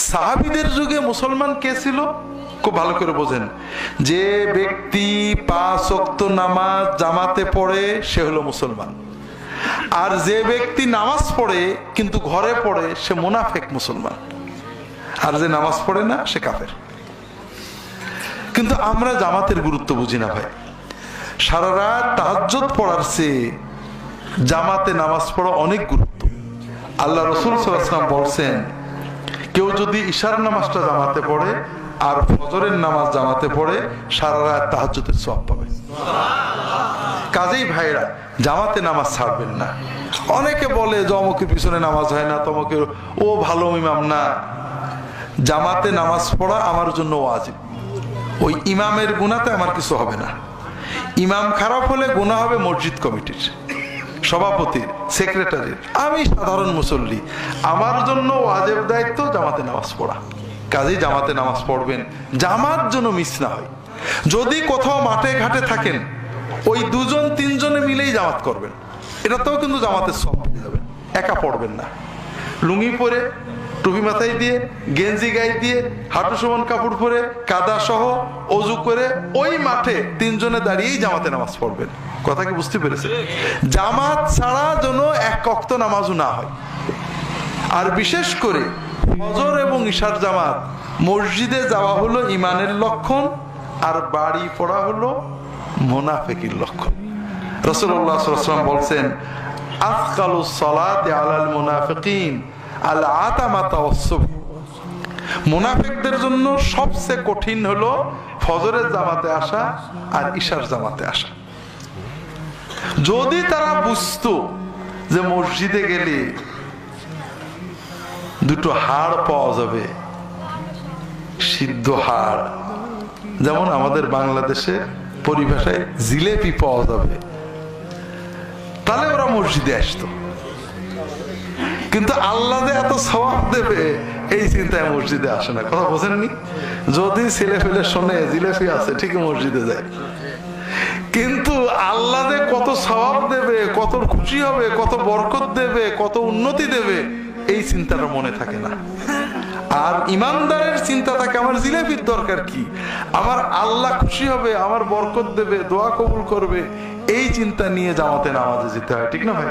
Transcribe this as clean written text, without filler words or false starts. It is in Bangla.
সাহাবীদের যুগে মুসলমান কে ছিল খুব ভালো করে বোঝেন। যে ব্যক্তি 5 ওয়াক্ত নামাজ জামাতে পড়ে সে হলো মুসলমান, আর যে ব্যক্তি নামাজ পড়ে কিন্তু ঘরে পড়ে সে মুনাফিক মুসলমান, আর যে নামাজ পড়ে না সে কাফের। কিন্তু আমরা জামাতের গুরুত্ব বুঝি না ভাই। সারা রাত তাহাজ্জুদ পড়ার চেয়ে জামাতে নামাজ পড়া অনেক গুরুত্ব। আল্লাহ রাসূল সাল্লাল্লাহু আলাইহি ওয়াসাল্লাম বলছেন, কেউ যদি ইশার নামাজটা জামাতে পড়ে আর ফজরের নামাজ জামাতে পড়ে সারা রাত তাহাজ্জুদের সওয়াব পাবে। কাজেই ভাইরা জামাতে নামাজ ছাড়বেন না। অনেকে বলে যে অমুকের পিছনে নামাজ হয় না, তমুকের ও ভালো ইমাম না। জামাতে নামাজ পড়া আমার জন্য ওয়াজিব। ওই ইমামের গুনাহতে আমার কিছু হবে না। ইমাম খারাপ হলে গুনাহ হবে মসজিদ কমিটির, সভাপতির, সেক্রেটারির। আমি সাধারণ মুসল্লি, আমার জন্য ওয়াজিব দায়িত্ব জামাতে নামাজ পড়া। কাজেই জামাতে নামাজ পড়বেন, জামাত যেন মিস না হয়। যদি কোথাও মাঠে ঘাটে থাকেন, ওই 2-3 মিলেই জামাত করবেন, এটাতেও কিন্তু জামাতের সওয়াব পেয়ে যাবেন। একা পড়বেন না। লুঙ্গি পরে, টুপি মাথায় দিয়ে, গেঞ্জি গায়ে দিয়ে, হাঁটু সমান কাপড় পরে, কাদা সহ অজু করে ওই মাঠে 3 দাঁড়িয়েই জামাতে নামাজ পড়বেন। কথা কি বুঝতে পেরেছেন? জামাত ছাড়া যেন এক ওয়াক্ত নামাজও না হয়। আর বিশেষ করে ফজর এবং ইশার জামাত, মসজিদে যাওয়া হলো ঈমানের লক্ষণ, আর বাড়ি পড়া হলো মুনাফিকের লক্ষণ। রাসূলুল্লাহ সাল্লাল্লাহু আলাইহি ওয়াসাল্লাম বলছেন, আফকালুস সালাতি আলাল মুনাফিকিন আল আতামাতা ওয়াস-সুবহ। মুনাফিকদের জন্য সবচেয়ে কঠিন হলো ফজরের জামাতে আসা আর ইশার জামাতে আসা। যদি তারা বুঝতো যে মসজিদে গেলে 2টো হাড় পাওয়া যাবে, সিদ্ধ হাড়, যেমন আমাদের বাংলাদেশে পরিভাষায় জিলেপি পাওয়া যাবে, তাহলে ওরা মসজিদে আসতো। কিন্তু আল্লাহ যে এত সওয়াব দেবে এই চিন্তায় মসজিদে আসে না। কথা বোঝেননি? যদি ছেলে ফেলে শোনে জিলেপি আছে, ঠিকই মসজিদে যায়। কিন্তু আল্লাহ যে কত সওয়াব দেবে, কত খুশি হবে, কত বরকত দেবে, কত উন্নতি দেবে, এই চিন্তাটা মনে থাকে না। আর ইমানদারের চিন্তা থাকে আমার জিলেপির দরকার কি, আমার আল্লাহ খুশি হবে, আমার বরকত দেবে, দোয়া কবুল করবে, এই চিন্তা নিয়ে জামাতে নামাজে যেতে হয়। ঠিক না ভাই?